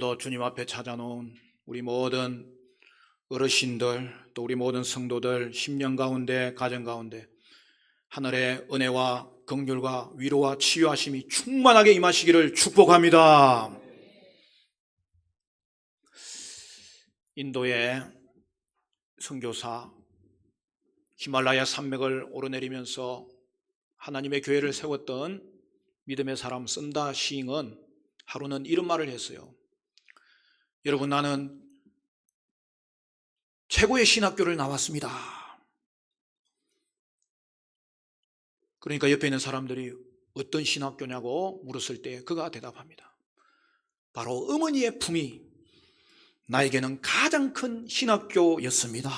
또 주님 앞에 찾아놓은 우리 모든 어르신들, 또 우리 모든 성도들 심령 가운데, 가정 가운데 하늘의 은혜와 긍휼과 위로와 치유하심이 충만하게 임하시기를 축복합니다. 인도의 선교사 히말라야 산맥을 오르내리면서 하나님의 교회를 세웠던 믿음의 사람 쓴다 시잉은 하루는 이런 말을 했어요. 여러분, 나는 최고의 신학교를 나왔습니다. 그러니까 옆에 있는 사람들이 어떤 신학교냐고 물었을 때 그가 대답합니다. 바로 어머니의 품이 나에게는 가장 큰 신학교였습니다.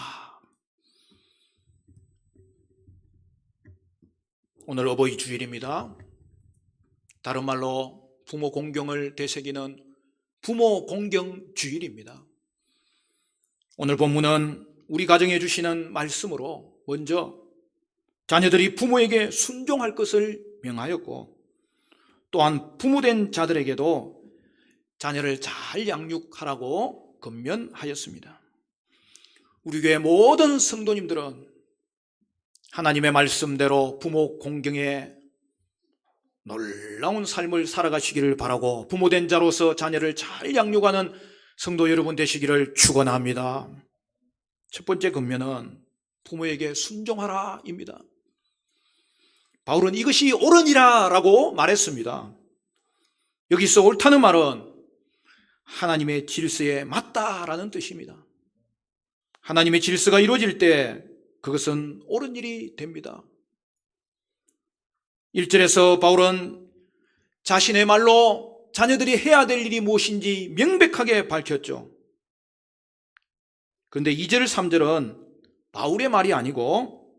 오늘 어버이 주일입니다. 다른 말로 부모 공경을 되새기는 부모 공경 주일입니다. 오늘 본문은 우리 가정에 주시는 말씀으로 먼저 자녀들이 부모에게 순종할 것을 명하였고, 또한 부모된 자들에게도 자녀를 잘 양육하라고 권면하였습니다. 우리 교회 모든 성도님들은 하나님의 말씀대로 부모 공경에 놀라운 삶을 살아가시기를 바라고, 부모된 자로서 자녀를 잘 양육하는 성도 여러분 되시기를 축원합니다. 첫 번째 권면은 부모에게 순종하라입니다. 바울은 이것이 옳으니라 라고 말했습니다. 여기서 옳다는 말은 하나님의 질서에 맞다라는 뜻입니다. 하나님의 질서가 이루어질 때 그것은 옳은 일이 됩니다. 1절에서 바울은 자신의 말로 자녀들이 해야 될 일이 무엇인지 명백하게 밝혔죠. 그런데 2절, 3절은 바울의 말이 아니고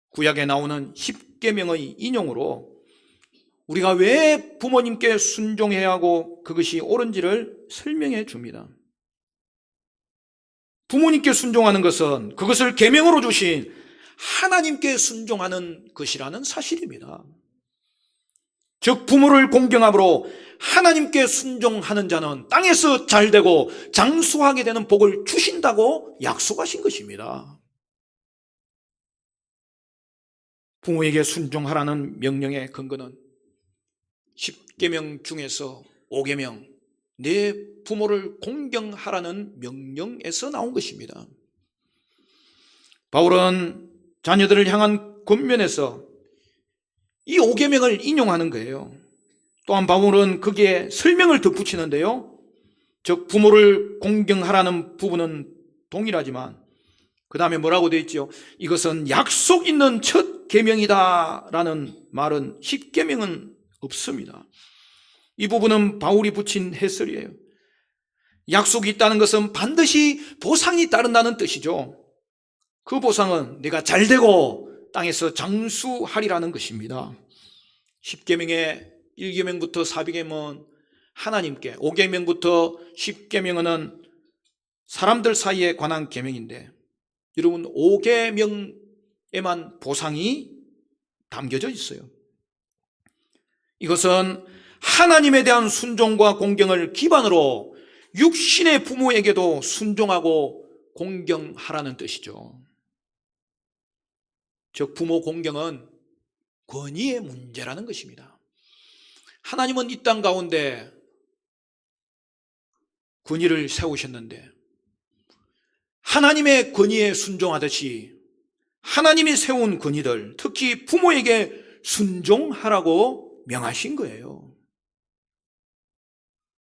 구약에 나오는 십계명의 인용으로 우리가 왜 부모님께 순종해야 하고 그것이 옳은지를 설명해 줍니다. 부모님께 순종하는 것은 그것을 계명으로 주신 하나님께 순종하는 것이라는 사실입니다. 즉 부모를 공경함으로 하나님께 순종하는 자는 땅에서 잘되고 장수하게 되는 복을 주신다고 약속하신 것입니다. 부모에게 순종하라는 명령의 근거는 10계명 중에서 5계명, 내 부모를 공경하라는 명령에서 나온 것입니다. 바울은 자녀들을 향한 권면에서 이 5계명을 인용하는 거예요. 또한 바울은 거기에 설명을 덧붙이는데요. 즉 부모를 공경하라는 부분은 동일하지만 그 다음에 뭐라고 되어 있죠? 이것은 약속 있는 첫 계명이다라는 말은 10계명은 없습니다. 이 부분은 바울이 붙인 해설이에요. 약속이 있다는 것은 반드시 보상이 따른다는 뜻이죠. 그 보상은 내가 잘되고 땅에서 장수하리라는 것입니다. 10계명의 1계명부터 4계명은 하나님께, 5계명부터 10계명은 사람들 사이에 관한 계명인데, 여러분 5계명에만 보상이 담겨져 있어요. 이것은 하나님에 대한 순종과 공경을 기반으로 육신의 부모에게도 순종하고 공경하라는 뜻이죠. 즉 부모 공경은 권위의 문제라는 것입니다. 하나님은 이 땅 가운데 권위를 세우셨는데 하나님의 권위에 순종하듯이 하나님이 세운 권위들, 특히 부모에게 순종하라고 명하신 거예요.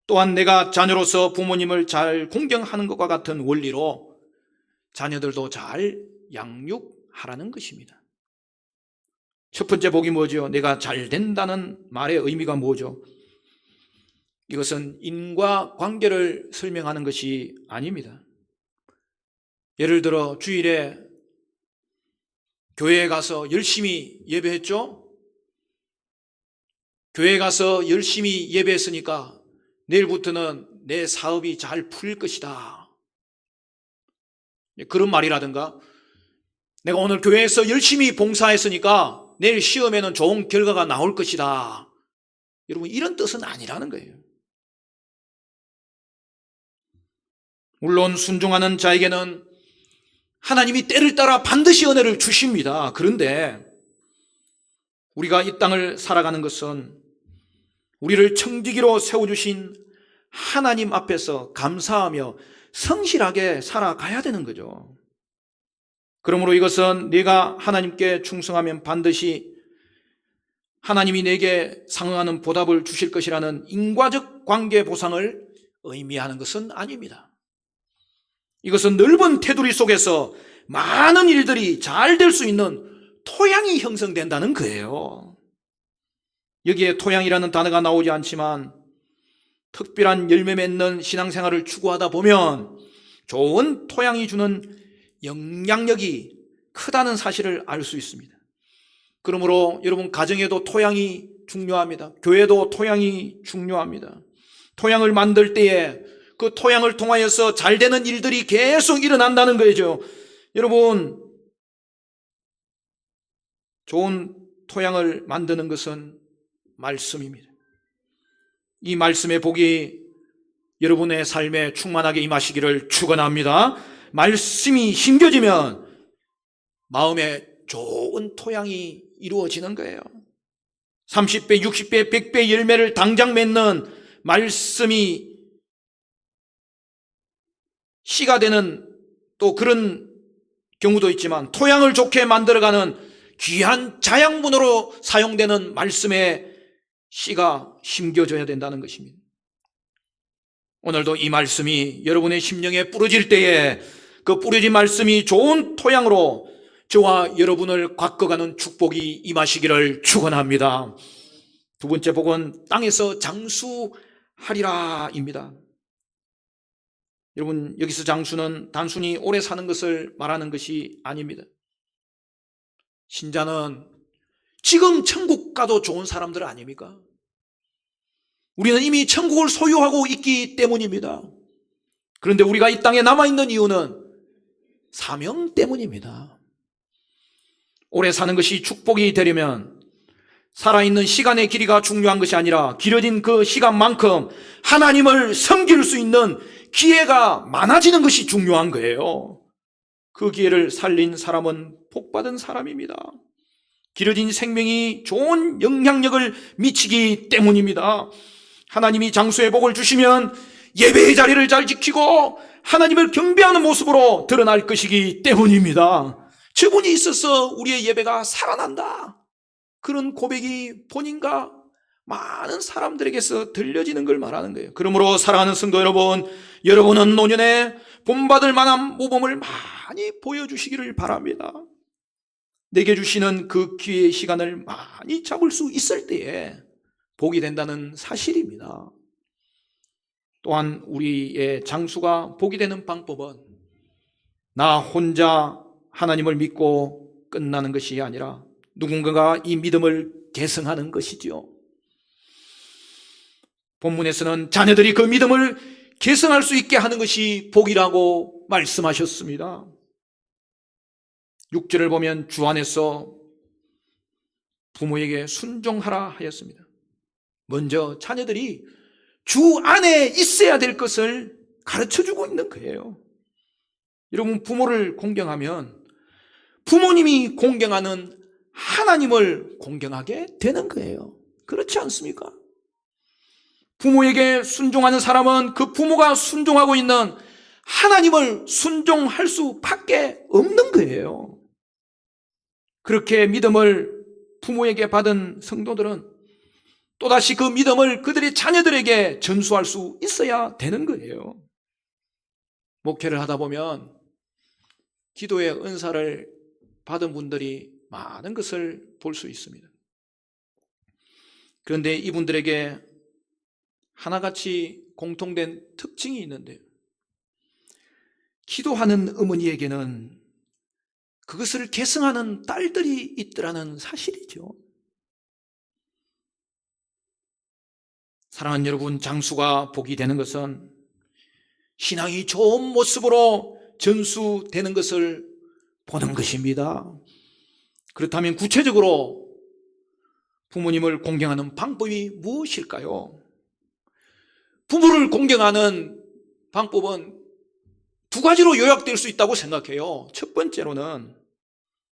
또한 내가 자녀로서 부모님을 잘 공경하는 것과 같은 원리로 자녀들도 잘 양육하라는 것입니다. 첫 번째 복이 뭐죠? 내가 잘 된다는 말의 의미가 뭐죠? 이것은 인과관계를 설명하는 것이 아닙니다. 예를 들어 주일에 교회에 가서 열심히 예배했죠? 교회에 가서 열심히 예배했으니까 내일부터는 내 사업이 잘 풀릴 것이다. 그런 말이라든가 내가 오늘 교회에서 열심히 봉사했으니까 내일 시험에는 좋은 결과가 나올 것이다. 여러분 이런 뜻은 아니라는 거예요. 물론 순종하는 자에게는 하나님이 때를 따라 반드시 은혜를 주십니다. 그런데 우리가 이 땅을 살아가는 것은 우리를 청지기로 세워주신 하나님 앞에서 감사하며 성실하게 살아가야 되는 거죠. 그러므로 이것은 내가 하나님께 충성하면 반드시 하나님이 내게 상응하는 보답을 주실 것이라는 인과적 관계 보상을 의미하는 것은 아닙니다. 이것은 넓은 테두리 속에서 많은 일들이 잘 될 수 있는 토양이 형성된다는 거예요. 여기에 토양이라는 단어가 나오지 않지만 특별한 열매 맺는 신앙생활을 추구하다 보면 좋은 토양이 주는 영향력이 크다는 사실을 알 수 있습니다. 그러므로 여러분 가정에도 토양이 중요합니다. 교회도 토양이 중요합니다. 토양을 만들 때에 그 토양을 통하여서 잘 되는 일들이 계속 일어난다는 거죠. 여러분, 좋은 토양을 만드는 것은 말씀입니다. 이 말씀의 복이 여러분의 삶에 충만하게 임하시기를 축원합니다. 말씀이 심겨지면 마음에 좋은 토양이 이루어지는 거예요. 30배, 60배, 100배 열매를 당장 맺는 말씀이 씨가 되는 또 그런 경우도 있지만 토양을 좋게 만들어가는 귀한 자양분으로 사용되는 말씀의 씨가 심겨져야 된다는 것입니다. 오늘도 이 말씀이 여러분의 심령에 뿌려질 때에 그 뿌려진 말씀이 좋은 토양으로 저와 여러분을 가꿔가는 축복이 임하시기를 축원합니다. 두 번째 복은 땅에서 장수하리라입니다. 여러분, 여기서 장수는 단순히 오래 사는 것을 말하는 것이 아닙니다. 신자는 지금 천국 가도 좋은 사람들 아닙니까? 우리는 이미 천국을 소유하고 있기 때문입니다. 그런데 우리가 이 땅에 남아있는 이유는 사명 때문입니다. 오래 사는 것이 축복이 되려면 살아있는 시간의 길이가 중요한 것이 아니라 길어진 그 시간만큼 하나님을 섬길 수 있는 기회가 많아지는 것이 중요한 거예요. 그 기회를 살린 사람은 복받은 사람입니다. 길어진 생명이 좋은 영향력을 미치기 때문입니다. 하나님이 장수의 복을 주시면 예배의 자리를 잘 지키고 하나님을 경배하는 모습으로 드러날 것이기 때문입니다. 저분이 있어서 우리의 예배가 살아난다. 그런 고백이 본인과 많은 사람들에게서 들려지는 걸 말하는 거예요. 그러므로 사랑하는 성도 여러분, 여러분은 노년에 본받을 만한 모범을 많이 보여주시기를 바랍니다. 내게 주시는 그 기회의 시간을 많이 잡을 수 있을 때에 복이 된다는 사실입니다. 또한 우리의 장수가 복이 되는 방법은 나 혼자 하나님을 믿고 끝나는 것이 아니라 누군가가 이 믿음을 계승하는 것이지요. 본문에서는 자녀들이 그 믿음을 계승할 수 있게 하는 것이 복이라고 말씀하셨습니다. 6절을 보면 주 안에서 부모에게 순종하라 하였습니다. 먼저 자녀들이 주 안에 있어야 될 것을 가르쳐주고 있는 거예요. 여러분, 부모를 공경하면 부모님이 공경하는 하나님을 공경하게 되는 거예요. 그렇지 않습니까? 부모에게 순종하는 사람은 그 부모가 순종하고 있는 하나님을 순종할 수밖에 없는 거예요. 그렇게 믿음을 부모에게 받은 성도들은 또다시 그 믿음을 그들의 자녀들에게 전수할 수 있어야 되는 거예요. 목회를 하다 보면 기도의 은사를 받은 분들이 많은 것을 볼 수 있습니다. 그런데 이분들에게 하나같이 공통된 특징이 있는데요. 기도하는 어머니에게는 그것을 계승하는 딸들이 있더라는 사실이죠. 사랑하는 여러분, 장수가 복이 되는 것은 신앙이 좋은 모습으로 전수되는 것을 보는 것입니다. 그렇다면 구체적으로 부모님을 공경하는 방법이 무엇일까요? 부모를 공경하는 방법은 두 가지로 요약될 수 있다고 생각해요. 첫 번째로는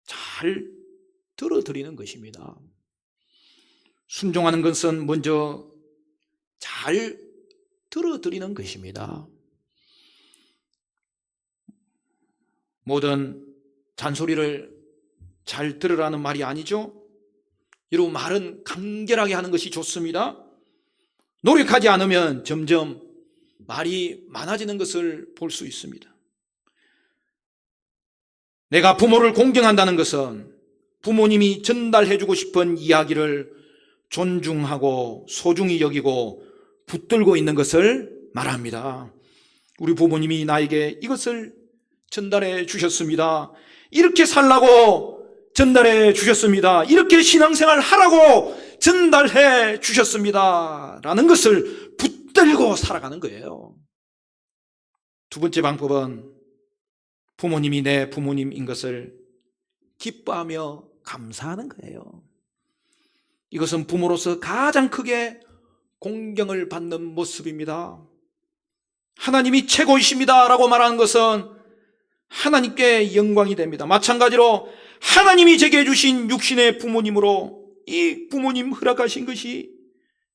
잘 들어드리는 것입니다. 순종하는 것은 먼저 잘 들어드리는 것입니다. 모든 잔소리를 잘 들으라는 말이 아니죠. 여러분, 말은 간결하게 하는 것이 좋습니다. 노력하지 않으면 점점 말이 많아지는 것을 볼 수 있습니다. 내가 부모를 공경한다는 것은 부모님이 전달해주고 싶은 이야기를 존중하고 소중히 여기고 붙들고 있는 것을 말합니다. 우리 부모님이 나에게 이것을 전달해 주셨습니다. 이렇게 살라고 전달해 주셨습니다. 이렇게 신앙생활 하라고 전달해 주셨습니다. 라는 것을 붙들고 살아가는 거예요. 두 번째 방법은 부모님이 내 부모님인 것을 기뻐하며 감사하는 거예요. 이것은 부모로서 가장 크게 공경을 받는 모습입니다. 하나님이 최고이십니다 라고 말하는 것은 하나님께 영광이 됩니다. 마찬가지로 하나님이 제게 주신 육신의 부모님으로 이 부모님 허락하신 것이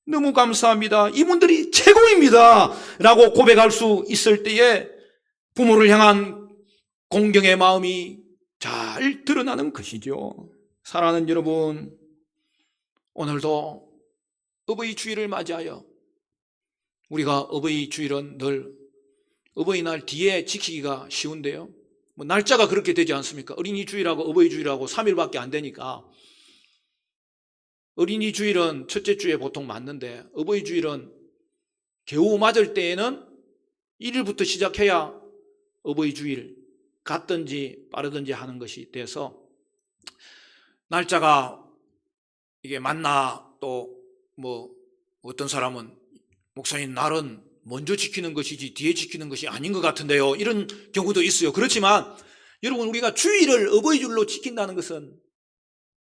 너무 감사합니다. 이분들이 최고입니다 라고 고백할 수 있을 때에 부모를 향한 공경의 마음이 잘 드러나는 것이죠. 사랑하는 여러분, 오늘도 어버이 주일을 맞이하여 우리가 어버이 주일은 늘 어버이날 뒤에 지키기가 쉬운데요. 날짜가 그렇게 되지 않습니까? 어린이 주일하고 어버이 주일하고 3일밖에 안 되니까 어린이 주일은 첫째 주에 보통 맞는데 어버이 주일은 겨우 맞을 때에는 1일부터 시작해야 어버이 주일 갔든지 빠르든지 하는 것이 돼서 날짜가 이게 맞나, 또 어떤 사람은 목사님 날은 먼저 지키는 것이지 뒤에 지키는 것이 아닌 것 같은데요, 이런 경우도 있어요. 그렇지만 여러분, 우리가 주일을 어버이 주일로 지킨다는 것은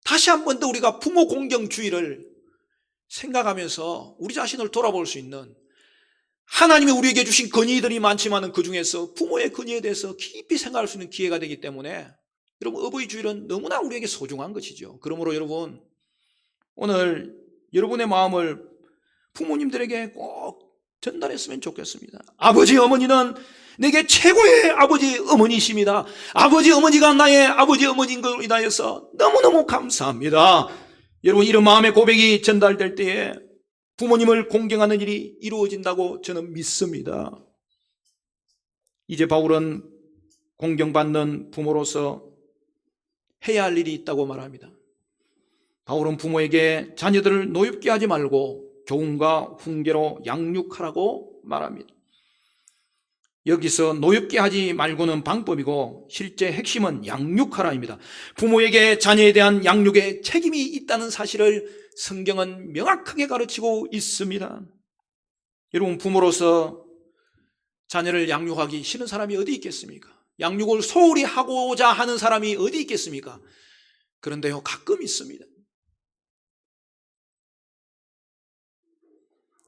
다시 한 번 더 우리가 부모 공경 주일을 생각하면서 우리 자신을 돌아볼 수 있는, 하나님이 우리에게 주신 건의들이 많지만 그 중에서 부모의 건의에 대해서 깊이 생각할 수 있는 기회가 되기 때문에 여러분, 어버이 주일은 너무나 우리에게 소중한 것이죠. 그러므로 여러분, 오늘 여러분의 마음을 부모님들에게 꼭 전달했으면 좋겠습니다. 아버지 어머니는 내게 최고의 아버지 어머니십니다. 아버지 어머니가 나의 아버지 어머니인 것으로 인하여서 너무너무 감사합니다. 여러분, 이런 마음의 고백이 전달될 때에 부모님을 공경하는 일이 이루어진다고 저는 믿습니다. 이제 바울은 공경받는 부모로서 해야 할 일이 있다고 말합니다. 바울은 부모에게 자녀들을 노엽게 하지 말고 교훈과 훈계로 양육하라고 말합니다. 여기서 노엽게 하지 말고는 방법이고 실제 핵심은 양육하라입니다. 부모에게 자녀에 대한 양육에 책임이 있다는 사실을 성경은 명확하게 가르치고 있습니다. 여러분, 부모로서 자녀를 양육하기 싫은 사람이 어디 있겠습니까? 양육을 소홀히 하고자 하는 사람이 어디 있겠습니까? 그런데요, 가끔 있습니다.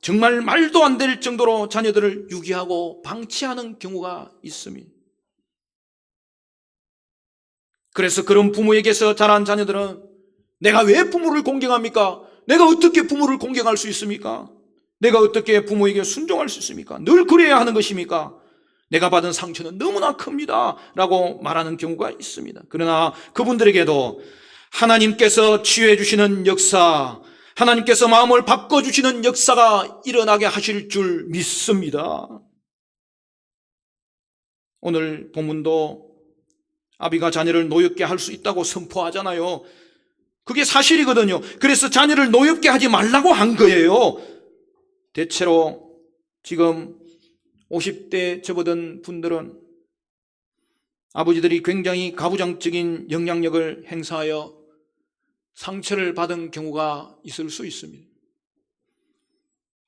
정말 말도 안 될 정도로 자녀들을 유기하고 방치하는 경우가 있습니다. 그래서 그런 부모에게서 자란 자녀들은 내가 왜 부모를 공경합니까? 내가 어떻게 부모를 공경할 수 있습니까? 내가 어떻게 부모에게 순종할 수 있습니까? 늘 그래야 하는 것입니까? 내가 받은 상처는 너무나 큽니다 라고 말하는 경우가 있습니다. 그러나 그분들에게도 하나님께서 치유해 주시는 역사, 하나님께서 마음을 바꿔주시는 역사가 일어나게 하실 줄 믿습니다. 오늘 본문도 아비가 자녀를 노엽게 할 수 있다고 선포하잖아요. 그게 사실이거든요. 그래서 자녀를 노엽게 하지 말라고 한 거예요. 대체로 지금 50대 접어든 분들은 아버지들이 굉장히 가부장적인 영향력을 행사하여 상처를 받은 경우가 있을 수 있습니다.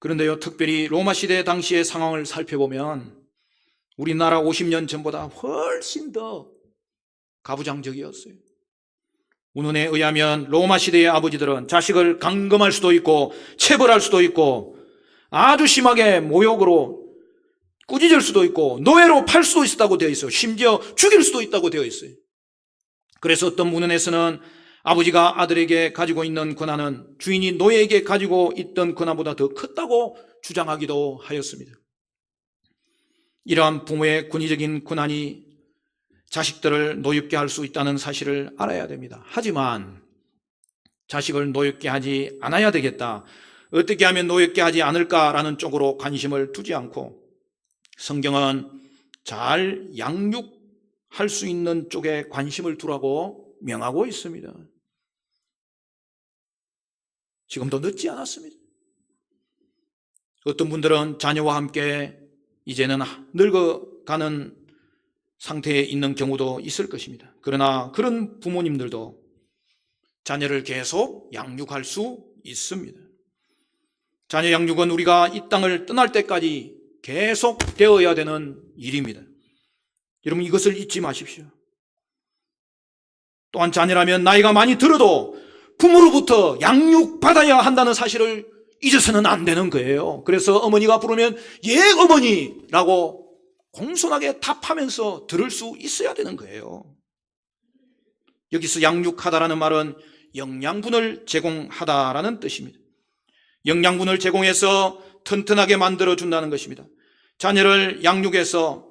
그런데요, 특별히 로마 시대 당시의 상황을 살펴보면 우리나라 50년 전보다 훨씬 더 가부장적이었어요. 운운에 의하면 로마 시대의 아버지들은 자식을 감금할 수도 있고 체벌할 수도 있고 아주 심하게 모욕으로 꾸짖을 수도 있고 노예로 팔 수도 있다고 되어 있어요. 심지어 죽일 수도 있다고 되어 있어요. 그래서 어떤 문헌에서는 아버지가 아들에게 가지고 있는 권한은 주인이 노예에게 가지고 있던 권한보다 더 컸다고 주장하기도 하였습니다. 이러한 부모의 권위적인 권한이 자식들을 노엽게 할 수 있다는 사실을 알아야 됩니다. 하지만 자식을 노엽게 하지 않아야 되겠다, 어떻게 하면 노엽게 하지 않을까라는 쪽으로 관심을 두지 않고 성경은 잘 양육할 수 있는 쪽에 관심을 두라고 명하고 있습니다. 지금도 늦지 않았습니다. 어떤 분들은 자녀와 함께 이제는 늙어가는 상태에 있는 경우도 있을 것입니다. 그러나 그런 부모님들도 자녀를 계속 양육할 수 있습니다. 자녀 양육은 우리가 이 땅을 떠날 때까지 계속 되어야 되는 일입니다. 여러분, 이것을 잊지 마십시오. 또한 자녀라면 나이가 많이 들어도 부모로부터 양육받아야 한다는 사실을 잊어서는 안 되는 거예요. 그래서 어머니가 부르면 예 어머니라고 공손하게 답하면서 들을 수 있어야 되는 거예요. 여기서 양육하다라는 말은 영양분을 제공하다라는 뜻입니다. 영양분을 제공해서 튼튼하게 만들어준다는 것입니다. 자녀를 양육해서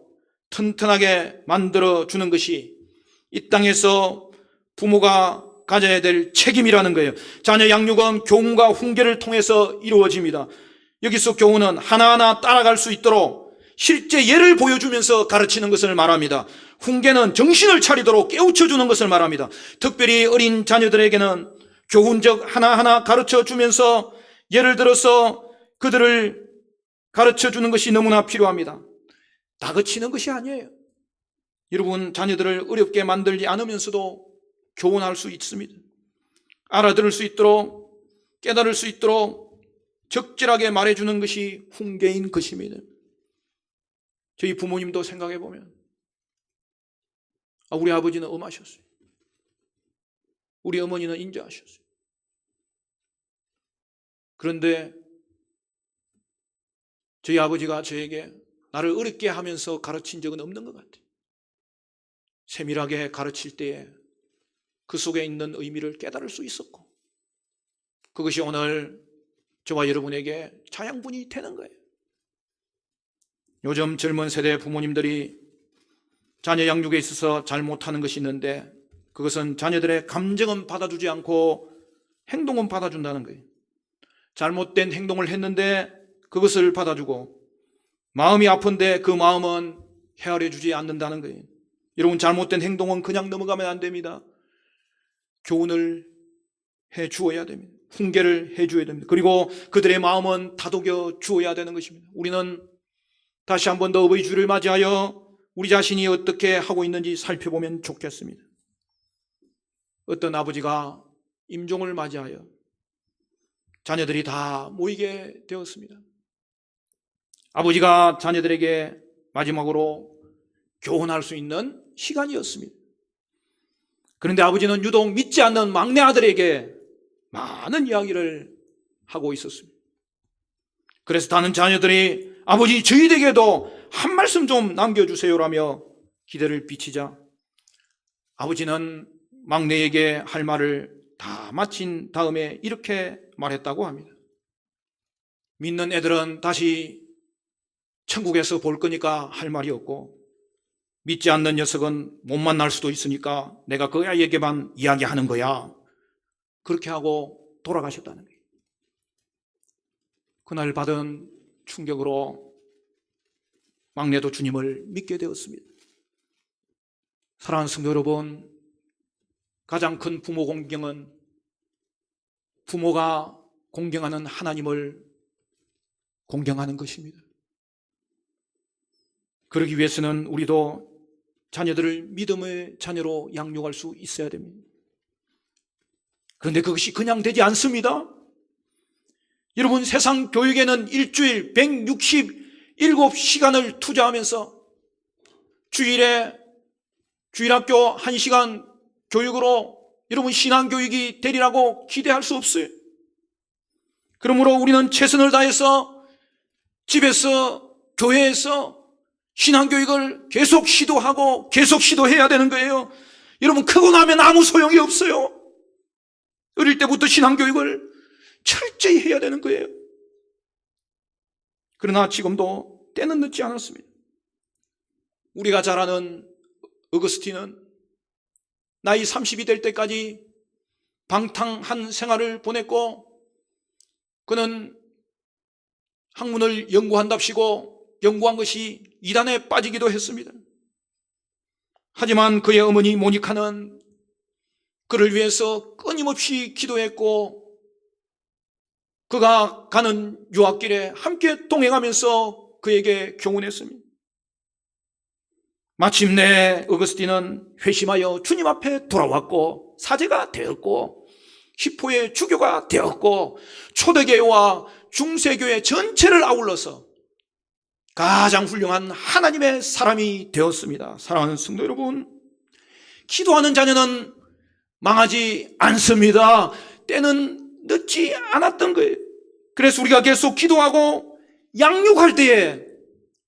튼튼하게 만들어주는 것이 이 땅에서 부모가 가져야 될 책임이라는 거예요. 자녀 양육은 교훈과 훈계를 통해서 이루어집니다. 여기서 교훈은 하나하나 따라갈 수 있도록 실제 예를 보여주면서 가르치는 것을 말합니다. 훈계는 정신을 차리도록 깨우쳐주는 것을 말합니다. 특별히 어린 자녀들에게는 교훈적 하나하나 가르쳐주면서 예를 들어서 그들을 가르쳐주는 것이 너무나 필요합니다. 다그치는 것이 아니에요. 여러분, 자녀들을 어렵게 만들지 않으면서도 교훈할 수 있습니다. 알아들을 수 있도록, 깨달을 수 있도록 적절하게 말해주는 것이 훈계인 것입니다. 저희 부모님도 생각해 보면 우리 아버지는 엄하셨어요. 우리 어머니는 인자하셨어요. 그런데 저희 아버지가 저에게 나를 어렵게 하면서 가르친 적은 없는 것 같아요. 세밀하게 가르칠 때에 그 속에 있는 의미를 깨달을 수 있었고, 그것이 오늘 저와 여러분에게 자양분이 되는 거예요. 요즘 젊은 세대 부모님들이 자녀 양육에 있어서 잘못하는 것이 있는데, 그것은 자녀들의 감정은 받아주지 않고 행동은 받아준다는 거예요. 잘못된 행동을 했는데 그것을 받아주고, 마음이 아픈데 그 마음은 헤아려 주지 않는다는 거예요. 여러분, 잘못된 행동은 그냥 넘어가면 안 됩니다. 교훈을 해 주어야 됩니다. 훈계를 해 주어야 됩니다. 그리고 그들의 마음은 다독여 주어야 되는 것입니다. 우리는 다시 한 번 더 어버이 주를 맞이하여 우리 자신이 어떻게 하고 있는지 살펴보면 좋겠습니다. 어떤 아버지가 임종을 맞이하여 자녀들이 다 모이게 되었습니다. 아버지가 자녀들에게 마지막으로 교훈할 수 있는 시간이었습니다. 그런데 아버지는 유독 믿지 않는 막내 아들에게 많은 이야기를 하고 있었습니다. 그래서 다른 자녀들이 아버지, 저희에게도 한 말씀 좀 남겨주세요라며 기대를 비치자 아버지는 막내에게 할 말을 다 마친 다음에 이렇게 말했다고 합니다. 믿는 애들은 다시 천국에서 볼 거니까 할 말이 없고, 믿지 않는 녀석은 못 만날 수도 있으니까 내가 그 아이에게만 이야기하는 거야. 그렇게 하고 돌아가셨다는 거예요. 그날 받은 충격으로 막내도 주님을 믿게 되었습니다. 사랑하는 성도 여러분, 가장 큰 부모 공경은 부모가 공경하는 하나님을 공경하는 것입니다. 그러기 위해서는 우리도 자녀들을 믿음의 자녀로 양육할 수 있어야 됩니다. 그런데 그것이 그냥 되지 않습니다. 여러분, 세상 교육에는 일주일 167시간을 투자하면서 주일에 주일학교 1시간 교육으로 여러분 신앙교육이 되리라고 기대할 수 없어요. 그러므로 우리는 최선을 다해서 집에서, 교회에서 신앙교육을 계속 시도하고 계속 시도해야 되는 거예요. 여러분, 크고 나면 아무 소용이 없어요. 어릴 때부터 신앙교육을 철저히 해야 되는 거예요. 그러나 지금도 때는 늦지 않았습니다. 우리가 잘 아는 어거스틴은 나이 30이 될 때까지 방탕한 생활을 보냈고, 그는 학문을 연구한답시고 연구한 것이 이단에 빠지기도 했습니다. 하지만 그의 어머니 모니카는 그를 위해서 끊임없이 기도했고, 그가 가는 유학길에 함께 동행하면서 그에게 교훈했습니다. 마침내 어거스틴은 회심하여 주님 앞에 돌아왔고 사제가 되었고 히포의 주교가 되었고 초대교회와 중세교회 전체를 아울러서 가장 훌륭한 하나님의 사람이 되었습니다. 사랑하는 성도 여러분, 기도하는 자녀는 망하지 않습니다. 때는 늦지 않았던 거예요. 그래서 우리가 계속 기도하고 양육할 때에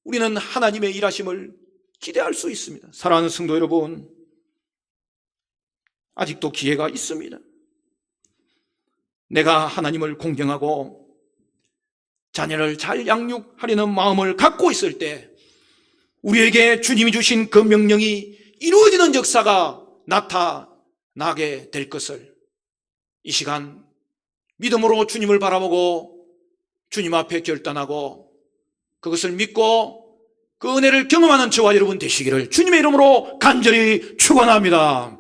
우리는 하나님의 일하심을 기대할 수 있습니다. 사랑하는 성도 여러분, 아직도 기회가 있습니다. 내가 하나님을 공경하고 자녀를 잘 양육하려는 마음을 갖고 있을 때 우리에게 주님이 주신 그 명령이 이루어지는 역사가 나타나게 될 것을 이 시간 믿음으로 주님을 바라보고 주님 앞에 결단하고 그것을 믿고 그 은혜를 경험하는 저와 여러분 되시기를 주님의 이름으로 간절히 축원합니다.